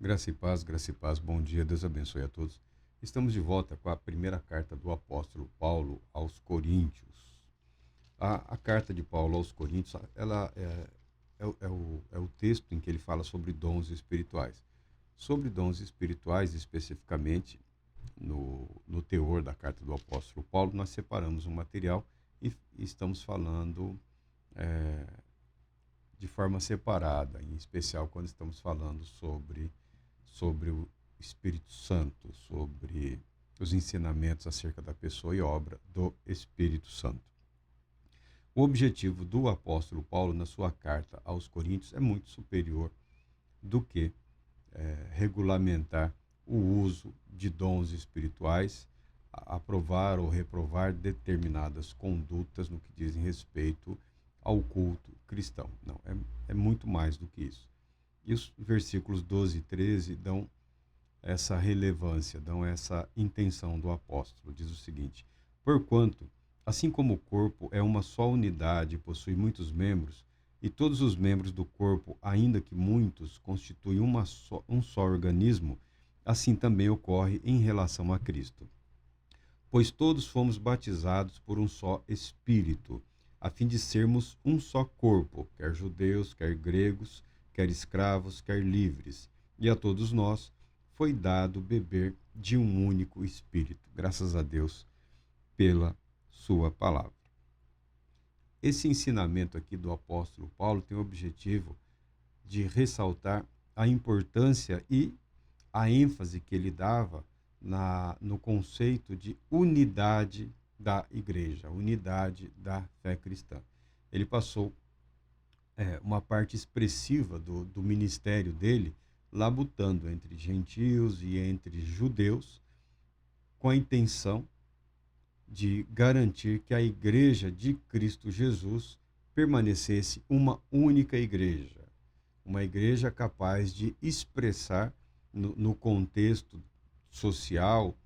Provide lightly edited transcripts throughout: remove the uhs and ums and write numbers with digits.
Graça e paz, bom dia, Deus abençoe a todos. Estamos de volta com a primeira carta do apóstolo Paulo aos Coríntios. A carta de Paulo aos Coríntios, ela é o texto em que ele fala sobre dons espirituais. Sobre dons espirituais, especificamente, no teor da carta do apóstolo Paulo, nós separamos um material e estamos falando de forma separada, em especial quando estamos falando sobre o Espírito Santo, sobre os ensinamentos acerca da pessoa e obra do Espírito Santo. O objetivo do apóstolo Paulo, na sua carta aos Coríntios, é muito superior do que regulamentar o uso de dons espirituais, aprovar ou reprovar determinadas condutas no que dizem respeito ao culto cristão. Não, é muito mais do que isso. E os versículos 12 e 13 dão essa relevância, dão essa intenção do apóstolo. Diz o seguinte: porquanto, assim como o corpo é uma só unidade e possui muitos membros, e todos os membros do corpo, ainda que muitos, constituem um só organismo, assim também ocorre em relação a Cristo. Pois todos fomos batizados por um só Espírito, a fim de sermos um só corpo, quer judeus, quer gregos, quer escravos, quer livres, e a todos nós foi dado beber de um único Espírito. Graças a Deus pela sua palavra. Esse ensinamento aqui do apóstolo Paulo tem o objetivo de ressaltar a importância e a ênfase que ele dava no conceito de unidade da igreja, unidade da fé cristã. Ele passou uma parte expressiva do ministério dele labutando entre gentios e entre judeus, com a intenção de garantir que a igreja de Cristo Jesus permanecesse uma única igreja, uma igreja capaz de expressar no contexto social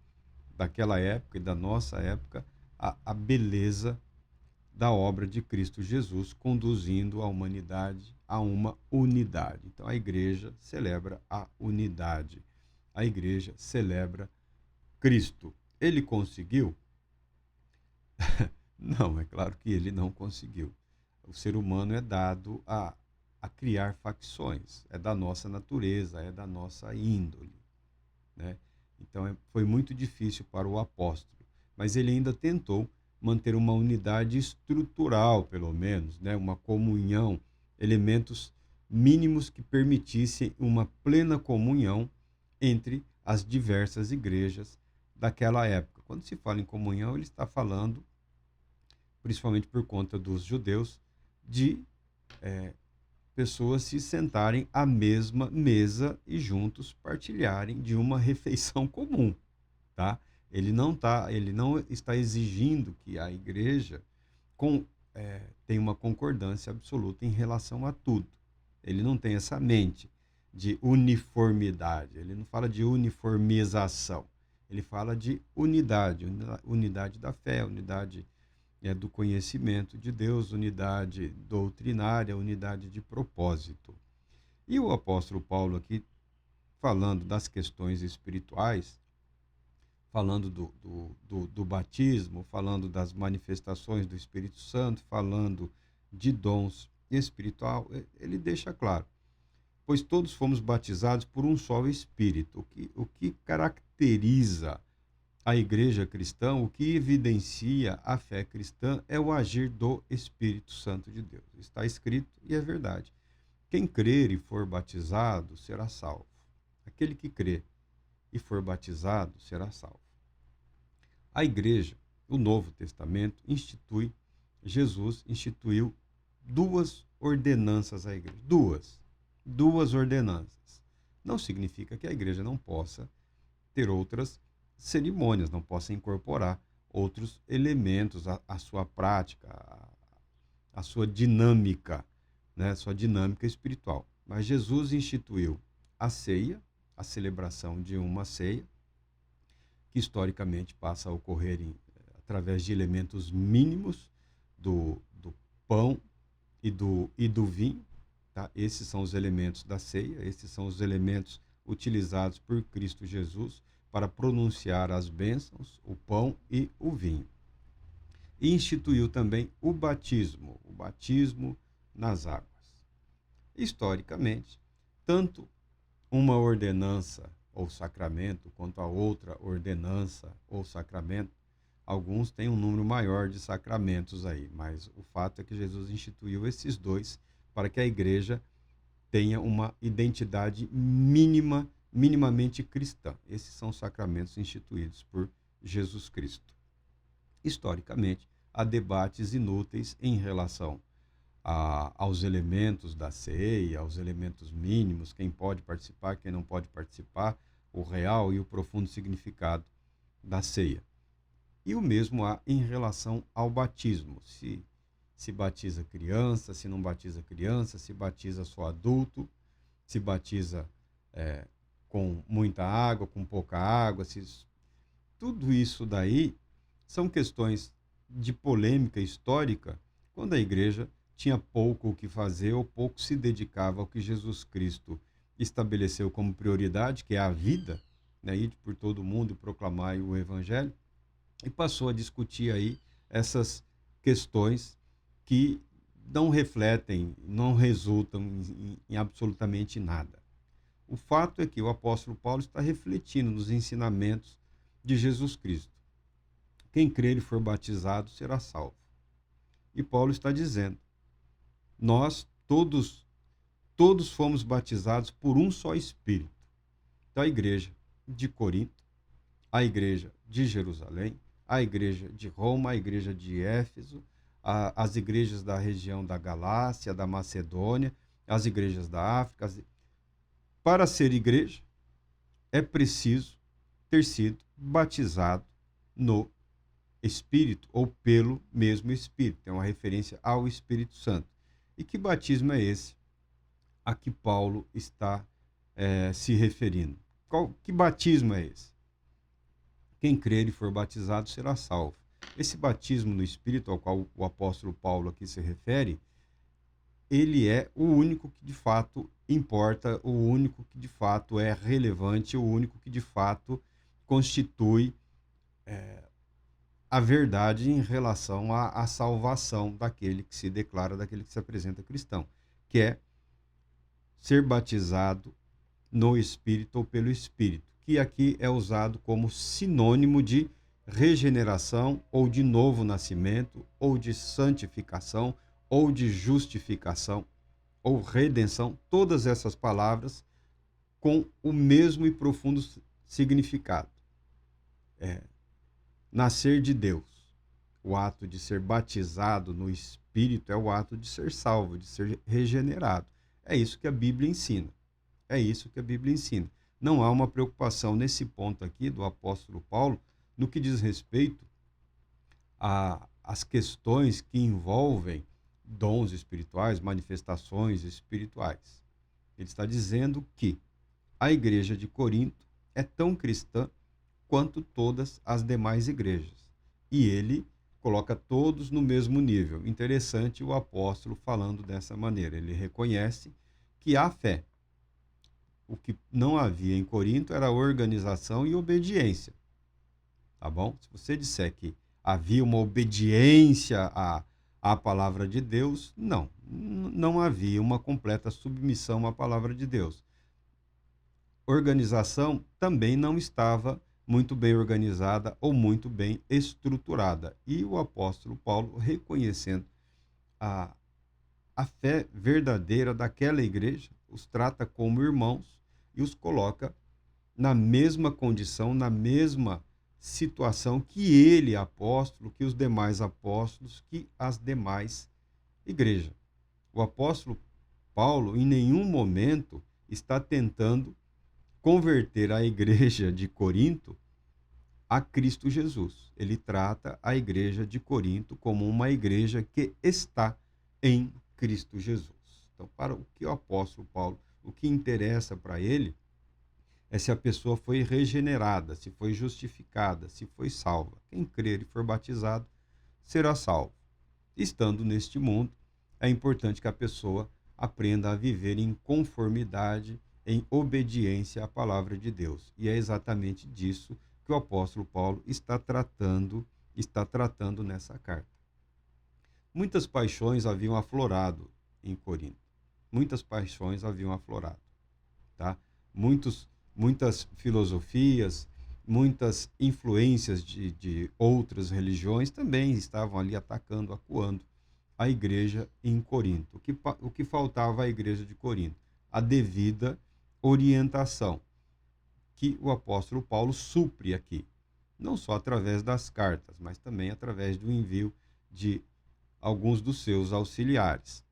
daquela época e da nossa época a beleza da obra de Cristo Jesus, conduzindo a humanidade a uma unidade. Então a igreja celebra a unidade. A igreja celebra Cristo. Ele conseguiu? Não, é claro que ele não conseguiu. O ser humano é dado a criar facções, é da nossa natureza, é da nossa índole, né? Então foi muito difícil para o apóstolo, mas ele ainda tentou manter uma unidade estrutural, pelo menos, né? Uma comunhão, elementos mínimos que permitissem uma plena comunhão entre as diversas igrejas daquela época. Quando se fala em comunhão, ele está falando, principalmente por conta dos judeus, de pessoas se sentarem à mesma mesa e juntos partilharem de uma refeição comum, tá? Ele não está exigindo que a igreja tenha uma concordância absoluta em relação a tudo. Ele não tem essa mente de uniformidade, ele não fala de uniformização, ele fala de unidade, unidade da fé, unidade do conhecimento de Deus, unidade doutrinária, unidade de propósito. E o apóstolo Paulo aqui, falando das questões espirituais, falando do batismo, falando das manifestações do Espírito Santo, falando de dons espiritual, ele deixa claro: pois todos fomos batizados por um só Espírito. O que caracteriza a igreja cristã, o que evidencia a fé cristã é o agir do Espírito Santo de Deus. Está escrito e é verdade. Quem crer e for batizado será salvo. Aquele que crê e for batizado será salvo. A igreja, o Novo Testamento, Jesus instituiu duas ordenanças à igreja. Duas ordenanças. Não significa que a igreja não possa ter outras cerimônias, não possa incorporar outros elementos à sua prática, à sua dinâmica, né, sua dinâmica espiritual. Mas Jesus instituiu a ceia, a celebração de uma ceia, que historicamente passa a ocorrer através de elementos mínimos do pão e do vinho. Tá? Esses são os elementos da ceia, esses são os elementos utilizados por Cristo Jesus para pronunciar as bênçãos, o pão e o vinho. E instituiu também o batismo nas águas. Historicamente, tanto uma ordenança ou sacramento quanto a outra ordenança ou sacramento, alguns têm um número maior de sacramentos aí, mas o fato é que Jesus instituiu esses dois para que a igreja tenha uma identidade minimamente cristã. Esses são os sacramentos instituídos por Jesus Cristo. Historicamente, há debates inúteis em relação aos elementos da ceia, aos elementos mínimos, quem pode participar, quem não pode participar, o real e o profundo significado da ceia. E o mesmo há em relação ao batismo. Se batiza criança, se não batiza criança, se batiza só adulto, se batiza com muita água, com pouca água. Tudo isso daí são questões de polêmica histórica, quando a igreja tinha pouco o que fazer ou pouco se dedicava ao que Jesus Cristo estabeleceu como prioridade, que é a vida, né? Ir por todo mundo e proclamar o evangelho, e passou a discutir aí essas questões que não refletem, não resultam em absolutamente nada. O fato é que o apóstolo Paulo está refletindo nos ensinamentos de Jesus Cristo. Quem crer e for batizado será salvo. E Paulo está dizendo, nós todos fomos batizados por um só Espírito. Então a igreja de Corinto, a igreja de Jerusalém, a igreja de Roma, a igreja de Éfeso, as igrejas da região da Galácia, da Macedônia, as igrejas da África. Para ser igreja, é preciso ter sido batizado no Espírito ou pelo mesmo Espírito. É uma referência ao Espírito Santo. E que batismo é esse a que Paulo está se referindo? Que batismo é esse? Quem crer e for batizado será salvo. Esse batismo no Espírito ao qual o apóstolo Paulo aqui se refere, ele é o único que de fato importa, o único que de fato é relevante, o único que de fato constitui a verdade em relação à salvação daquele que se declara, daquele que se apresenta cristão, que é ser batizado no Espírito ou pelo Espírito, que aqui é usado como sinônimo de regeneração ou de novo nascimento, ou de santificação, ou de justificação, ou redenção, todas essas palavras com o mesmo e profundo significado. Nascer de Deus. O ato de ser batizado no Espírito é o ato de ser salvo, de ser regenerado. É isso que a Bíblia ensina. É isso que a Bíblia ensina. Não há uma preocupação nesse ponto aqui do apóstolo Paulo no que diz respeito às questões que envolvem dons espirituais, manifestações espirituais. Ele está dizendo que a igreja de Corinto é tão cristã quanto todas as demais igrejas. E ele coloca todos no mesmo nível. Interessante o apóstolo falando dessa maneira. Ele reconhece que há fé. O que não havia em Corinto era organização e obediência. Tá bom? Se você disser que havia uma obediência à palavra de Deus, não havia uma completa submissão à palavra de Deus. Organização também não estava muito bem organizada ou muito bem estruturada. E o apóstolo Paulo, reconhecendo a fé verdadeira daquela igreja, os trata como irmãos e os coloca na mesma condição, na mesma situação que ele, apóstolo, que os demais apóstolos, que as demais igrejas. O apóstolo Paulo, em nenhum momento, está tentando converter a igreja de Corinto a Cristo Jesus. Ele trata a igreja de Corinto como uma igreja que está em Cristo Jesus. Então, para o que o apóstolo Paulo, o que interessa para ele é se a pessoa foi regenerada, se foi justificada, se foi salva. Quem crer e for batizado será salvo. Estando neste mundo, é importante que a pessoa aprenda a viver em conformidade, em obediência à palavra de Deus. E é exatamente disso que o apóstolo Paulo está tratando nessa carta. Muitas paixões haviam aflorado em Corinto. Muitas paixões haviam aflorado, tá? Muitas filosofias, muitas influências de outras religiões também estavam ali atacando, acuando a igreja em Corinto. O que faltava à igreja de Corinto? A devida orientação que o apóstolo Paulo supre aqui, não só através das cartas, mas também através do envio de alguns dos seus auxiliares.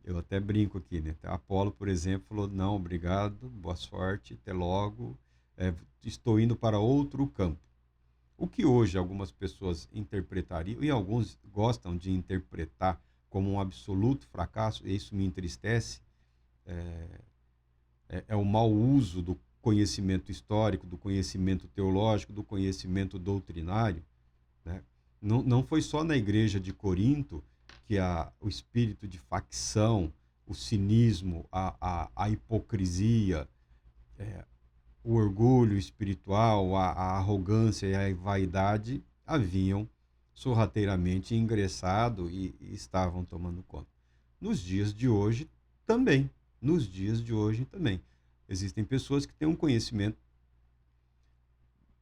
Eu até brinco aqui, né? Apolo, por exemplo, falou: não, obrigado, boa sorte, até logo, estou indo para outro campo. O que hoje algumas pessoas interpretariam, e alguns gostam de interpretar como um absoluto fracasso, e isso me entristece, é o mau uso do conhecimento histórico, do conhecimento teológico, do conhecimento doutrinário, né? Não foi só na igreja de Corinto que o espírito de facção, o cinismo, a hipocrisia, o orgulho espiritual, a arrogância e a vaidade haviam sorrateiramente ingressado e estavam tomando conta. Nos dias de hoje também. Nos dias de hoje também. Existem pessoas que têm um conhecimento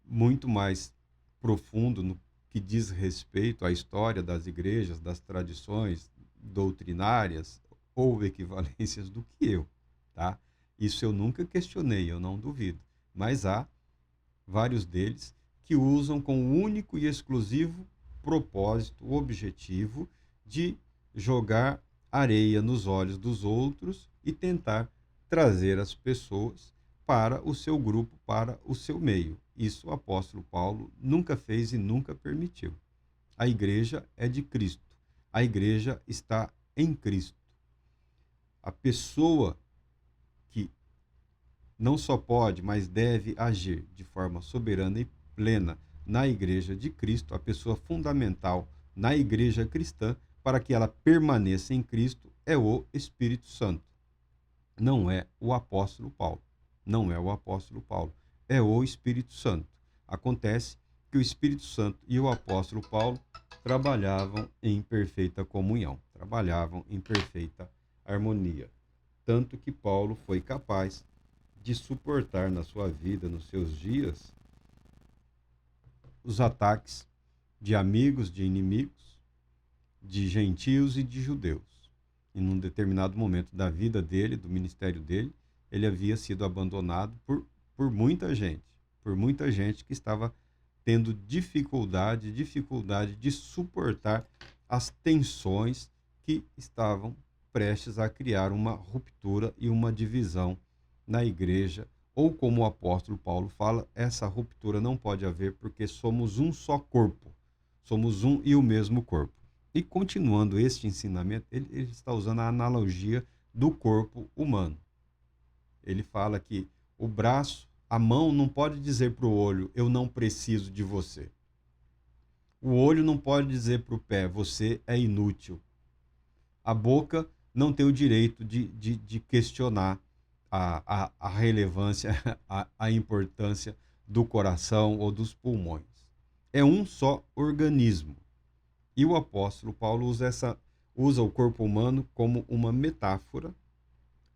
muito mais profundo no que diz respeito à história das igrejas, das tradições doutrinárias ou equivalências do que eu, tá? Isso eu nunca questionei, eu não duvido. Mas há vários deles que usam com o único e exclusivo propósito, o objetivo de jogar areia nos olhos dos outros e tentar trazer as pessoas para o seu grupo, para o seu meio. Isso o apóstolo Paulo nunca fez e nunca permitiu. A igreja é de Cristo. A igreja está em Cristo. A pessoa que não só pode, mas deve agir de forma soberana e plena na igreja de Cristo, a pessoa fundamental na igreja cristã, para que ela permaneça em Cristo, é o Espírito Santo. Não é o apóstolo Paulo. Não é o apóstolo Paulo. É o Espírito Santo. Acontece que o Espírito Santo e o apóstolo Paulo trabalhavam em perfeita comunhão, trabalhavam em perfeita harmonia. Tanto que Paulo foi capaz de suportar na sua vida, nos seus dias, os ataques de amigos, de inimigos, de gentios e de judeus. E num determinado momento da vida dele, do ministério dele, ele havia sido abandonado por muita gente que estava tendo dificuldade de suportar as tensões que estavam prestes a criar uma ruptura e uma divisão na igreja, ou como o apóstolo Paulo fala, essa ruptura não pode haver porque somos um só corpo, somos um e o mesmo corpo. E continuando este ensinamento, ele está usando a analogia do corpo humano. Ele fala que o braço, a mão não pode dizer para o olho, eu não preciso de você. O olho não pode dizer para o pé, você é inútil. A boca não tem o direito de questionar a relevância, a importância do coração ou dos pulmões. É um só organismo. E o apóstolo Paulo usa o corpo humano como uma metáfora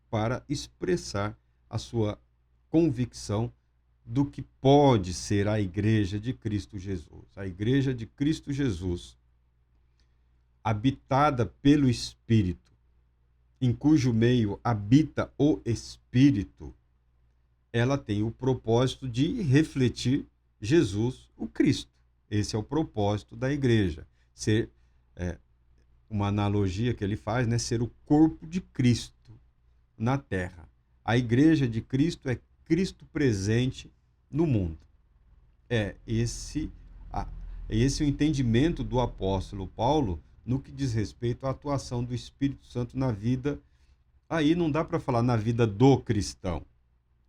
para expressar a sua convicção do que pode ser a igreja de Cristo Jesus. A igreja de Cristo Jesus, habitada pelo Espírito, em cujo meio habita o Espírito, ela tem o propósito de refletir Jesus, o Cristo. Esse é o propósito da igreja. Ser, uma analogia que ele faz, né? Ser o corpo de Cristo na terra. A igreja de Cristo é Cristo presente no mundo. Esse o entendimento do apóstolo Paulo no que diz respeito à atuação do Espírito Santo na vida. Aí não dá para falar na vida do cristão,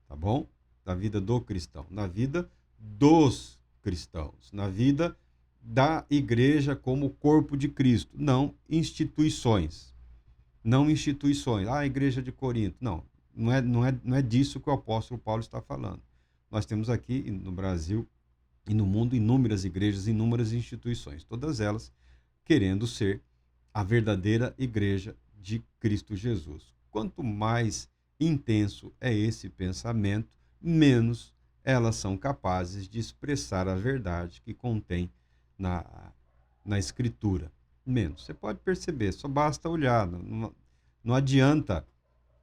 tá bom? Na vida do cristão, na vida dos cristãos, na vida da igreja como corpo de Cristo, não instituições. Não instituições. A igreja de Corinto, não. Não é disso que o apóstolo Paulo está falando. Nós temos aqui no Brasil e no mundo inúmeras igrejas, inúmeras instituições, todas elas querendo ser a verdadeira igreja de Cristo Jesus. Quanto mais intenso é esse pensamento, menos elas são capazes de expressar a verdade que contém na Escritura. Menos. Você pode perceber, só basta olhar. Não adianta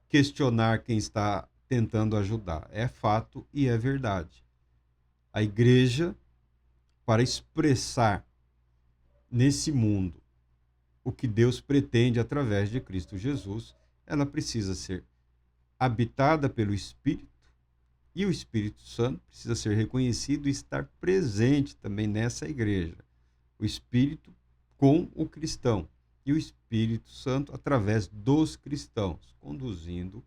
questionar quem está tentando ajudar. É fato e é verdade. A igreja, para expressar nesse mundo o que Deus pretende através de Cristo Jesus, ela precisa ser habitada pelo Espírito, e o Espírito Santo precisa ser reconhecido e estar presente também nessa igreja. O Espírito com o cristão e o Espírito Santo através dos cristãos, conduzindo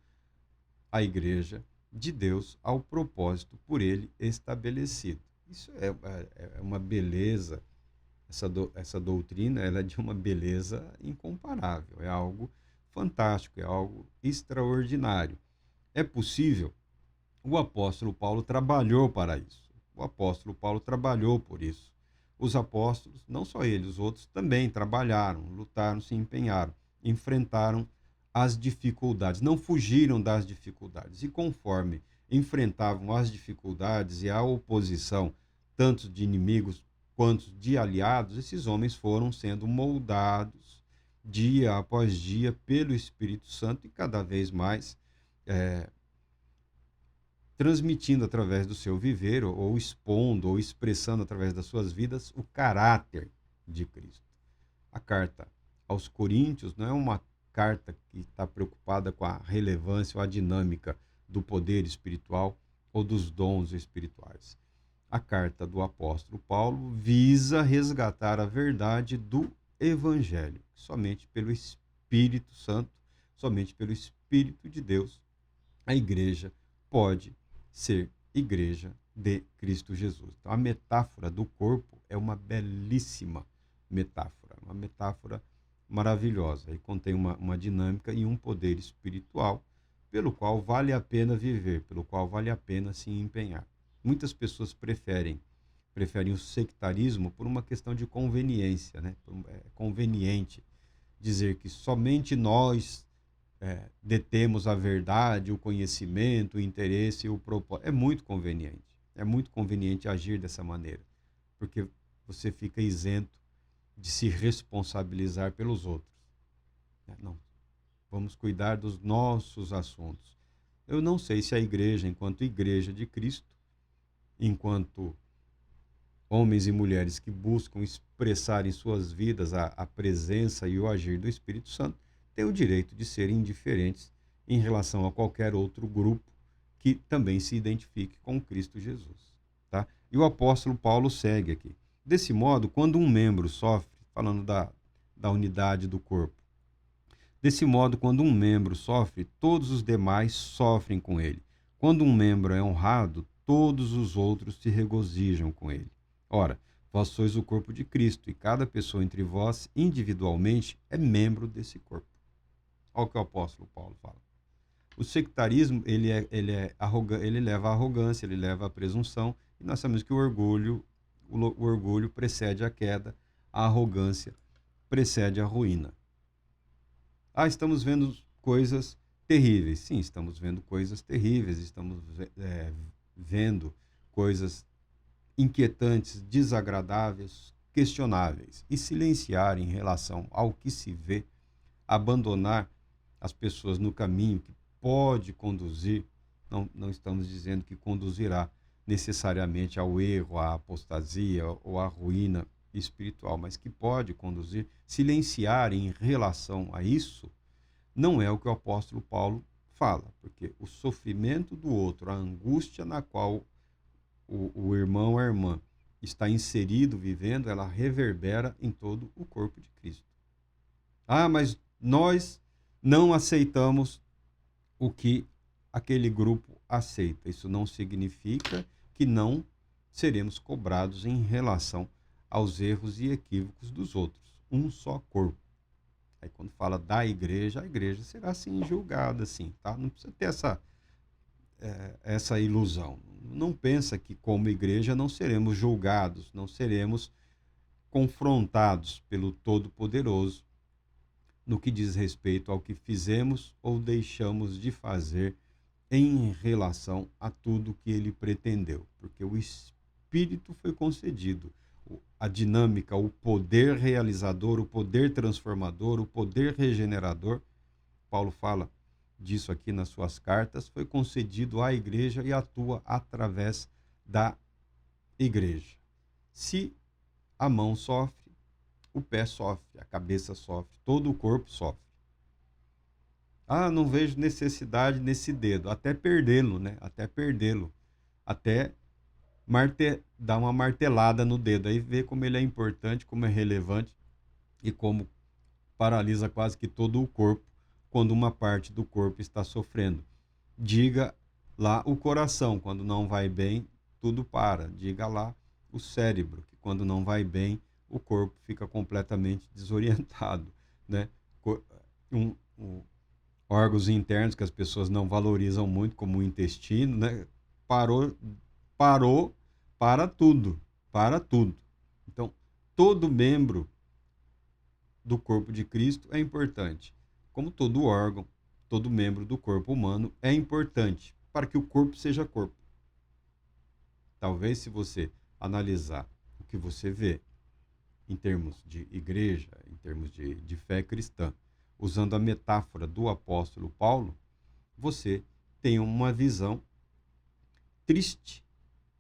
a igreja de Deus ao propósito por ele estabelecido. Isso é uma beleza. Essa doutrina, ela é de uma beleza incomparável, é algo fantástico, é algo extraordinário. É possível? O apóstolo Paulo trabalhou para isso. O apóstolo Paulo trabalhou por isso. Os apóstolos, não só ele, os outros também trabalharam, lutaram, se empenharam, enfrentaram as dificuldades, não fugiram das dificuldades. E conforme enfrentavam as dificuldades e a oposição, tanto de inimigos quanto de aliados, esses homens foram sendo moldados dia após dia pelo Espírito Santo e cada vez mais transmitindo através do seu viver, ou expondo, ou expressando através das suas vidas o caráter de Cristo. A carta aos Coríntios não é uma carta que está preocupada com a relevância ou a dinâmica do poder espiritual ou dos dons espirituais. A carta do apóstolo Paulo visa resgatar a verdade do Evangelho, somente pelo Espírito Santo, somente pelo Espírito de Deus, a igreja pode ser igreja de Cristo Jesus. Então, a metáfora do corpo é uma belíssima metáfora, uma metáfora maravilhosa, e contém uma dinâmica e um poder espiritual pelo qual vale a pena viver, pelo qual vale a pena se empenhar. Muitas pessoas preferem o sectarismo por uma questão de conveniência, né? É conveniente dizer que somente nós detemos a verdade, o conhecimento, o interesse e o propósito. É muito conveniente. É muito conveniente agir dessa maneira, porque você fica isento de se responsabilizar pelos outros. Não. Vamos cuidar dos nossos assuntos. Eu não sei se a igreja, enquanto igreja de Cristo, enquanto homens e mulheres que buscam expressar em suas vidas a presença e o agir do Espírito Santo, têm o direito de serem indiferentes em relação a qualquer outro grupo que também se identifique com Cristo Jesus. Tá? E o apóstolo Paulo segue aqui. Desse modo, quando um membro sofre, falando da unidade do corpo, desse modo, quando um membro sofre, todos os demais sofrem com ele. Quando um membro é honrado, todos os outros se regozijam com ele. Ora, vós sois o corpo de Cristo, e cada pessoa entre vós, individualmente, é membro desse corpo. Olha o que o apóstolo Paulo fala. O sectarismo, ele leva à arrogância, ele leva à presunção, e nós sabemos que o orgulho precede a queda, a arrogância precede a ruína. Estamos vendo coisas terríveis. Sim, estamos vendo coisas terríveis, estamos vendo coisas inquietantes, desagradáveis, questionáveis. E silenciar em relação ao que se vê, abandonar as pessoas no caminho que pode conduzir, não estamos dizendo que conduzirá necessariamente ao erro, à apostasia ou à ruína espiritual, mas que pode conduzir, silenciar em relação a isso, não é o que o apóstolo Paulo fala, porque o sofrimento do outro, a angústia na qual o irmão ou a irmã está inserido, vivendo, ela reverbera em todo o corpo de Cristo. Mas nós não aceitamos o que aquele grupo aceita. Isso não significa que não seremos cobrados em relação aos erros e equívocos dos outros. Um só corpo. Aí quando fala da igreja, a igreja será sim julgada, sim, tá? Não precisa ter essa ilusão. Não pensa que, como igreja, não seremos julgados, não seremos confrontados pelo Todo-Poderoso no que diz respeito ao que fizemos ou deixamos de fazer em relação a tudo que ele pretendeu, porque o Espírito foi concedido, a dinâmica, o poder realizador, o poder transformador, o poder regenerador. Paulo fala disso aqui nas suas cartas, foi concedido à igreja e atua através da igreja. Se a mão sofre, o pé sofre, a cabeça sofre, todo o corpo sofre. Ah, não vejo necessidade nesse dedo, até perdê-lo, né? Até perdê-lo, até dar uma martelada no dedo, aí vê como ele é importante, como é relevante e como paralisa quase que todo o corpo quando uma parte do corpo está sofrendo. Diga lá o coração, quando não vai bem, tudo para. Diga lá o cérebro, que quando não vai bem, o corpo fica completamente desorientado, né? Um, órgãos internos que as pessoas não valorizam muito, como o intestino, né? Parou para tudo, para tudo. Então, todo membro do corpo de Cristo é importante. Como todo órgão, todo membro do corpo humano é importante para que o corpo seja corpo. Talvez, se você analisar o que você vê em termos de igreja, em termos de fé cristã, usando a metáfora do apóstolo Paulo, você tem uma visão triste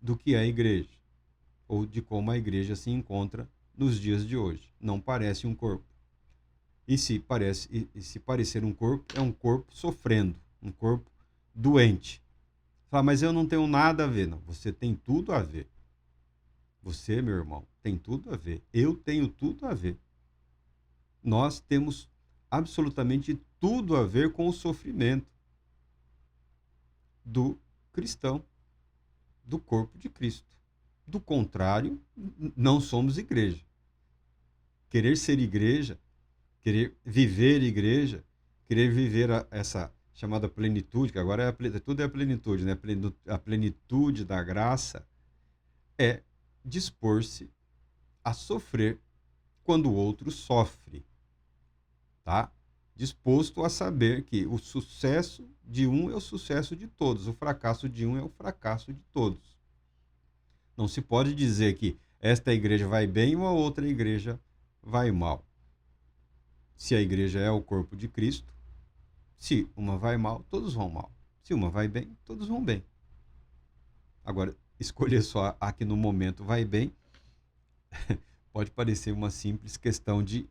do que é a igreja, ou de como a igreja se encontra nos dias de hoje. Não parece um corpo. E se parecer um corpo, é um corpo sofrendo, um corpo doente. Fala, mas eu não tenho nada a ver. Não, você tem tudo a ver. Você, meu irmão, tem tudo a ver. Eu tenho tudo a ver. Nós temos absolutamente tudo a ver com o sofrimento do cristão, do corpo de Cristo. Do contrário, não somos igreja. Querer ser igreja, querer viver igreja, querer viver essa chamada plenitude, que agora tudo é a plenitude, né? A plenitude da graça é dispor-se a sofrer quando o outro sofre, tá? Disposto a saber que o sucesso de um é o sucesso de todos, o fracasso de um é o fracasso de todos. Não se pode dizer que esta igreja vai bem ou a outra igreja vai mal. Se a igreja é o corpo de Cristo, se uma vai mal, todos vão mal. Se uma vai bem, todos vão bem. Agora, escolher só a que no momento vai bem pode parecer uma simples questão de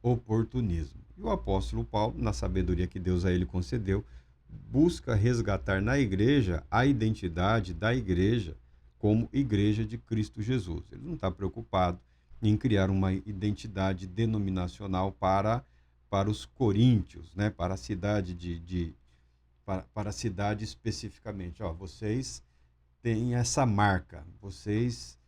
oportunismo. E o apóstolo Paulo, na sabedoria que Deus a ele concedeu, busca resgatar na igreja a identidade da igreja como igreja de Cristo Jesus. Ele não está preocupado em criar uma identidade denominacional para os coríntios, né? Para a cidade para a cidade especificamente. Ó, vocês têm essa marca, vocês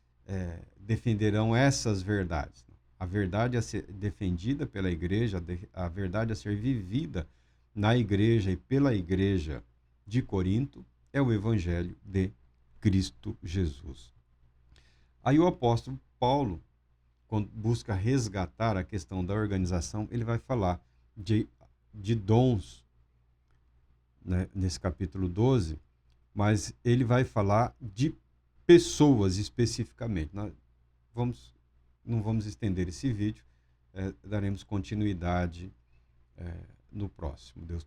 defenderão essas verdades. A verdade a ser defendida pela igreja, a verdade a ser vivida na igreja e pela igreja de Corinto é o evangelho de Cristo Jesus. Aí o apóstolo Paulo, quando busca resgatar a questão da organização, ele vai falar de dons, né, nesse capítulo 12, mas ele vai falar de pessoas especificamente. Nós não vamos estender esse vídeo, daremos continuidade no próximo. Deus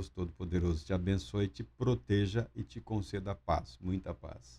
Todo-Poderoso te abençoe, te proteja e te conceda paz, muita paz.